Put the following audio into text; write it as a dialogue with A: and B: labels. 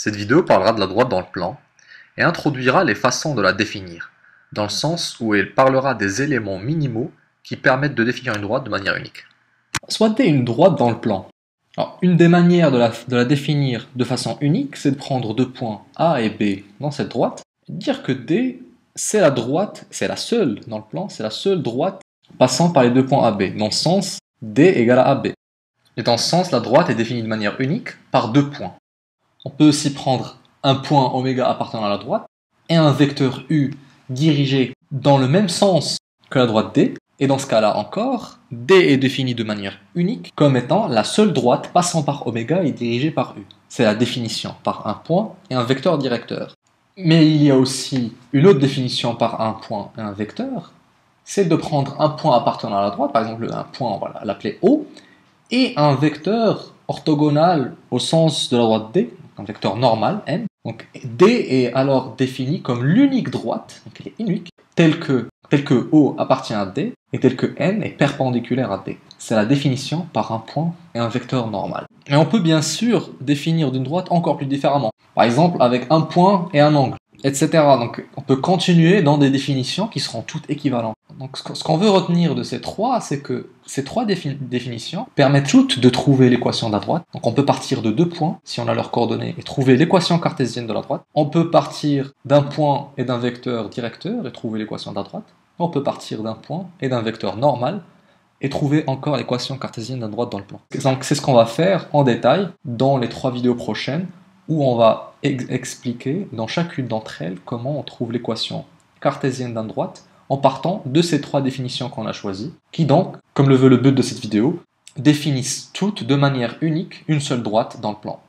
A: Cette vidéo parlera de la droite dans le plan et introduira les façons de la définir, dans le sens où elle parlera des éléments minimaux qui permettent de définir une droite de manière unique.
B: Soit une droite dans le plan. Alors, une des manières de la définir de façon unique, c'est de prendre deux points A et B dans cette droite, et dire que D, c'est la droite, c'est la seule dans le plan, c'est la seule droite passant par les deux points AB, dans le sens D égale à AB. Et dans ce sens, la droite est définie de manière unique par deux points. On peut aussi prendre un point oméga appartenant à la droite et un vecteur U dirigé dans le même sens que la droite D. Et dans ce cas-là encore, D est défini de manière unique comme étant la seule droite passant par oméga et dirigée par U. C'est la définition par un point et un vecteur directeur. Mais il y a aussi une autre définition par un point et un vecteur, c'est de prendre un point appartenant à la droite, par exemple un point, on va l'appeler O, et un vecteur orthogonal au sens de la droite D, un vecteur normal, n. Donc D est alors défini comme l'unique droite, donc elle est unique, telle que O appartient à D, et telle que n est perpendiculaire à D. C'est la définition par un point et un vecteur normal. Mais on peut bien sûr définir d'une droite encore plus différemment. Par exemple avec un point et un angle, etc. Donc on peut continuer dans des définitions qui seront toutes équivalentes. Donc ce qu'on veut retenir de ces trois, c'est que ces trois définitions permettent toutes de trouver l'équation de la droite. Donc on peut partir de deux points, si on a leurs coordonnées, et trouver l'équation cartésienne de la droite. On peut partir d'un point et d'un vecteur directeur et trouver l'équation de la droite. On peut partir d'un point et d'un vecteur normal et trouver encore l'équation cartésienne de la droite dans le plan. Donc c'est ce qu'on va faire en détail dans les trois vidéos prochaines, où on va expliquer dans chacune d'entre elles comment on trouve l'équation cartésienne d'une droite en partant de ces trois définitions qu'on a choisies, qui donc, comme le veut le but de cette vidéo, définissent toutes de manière unique une seule droite dans le plan.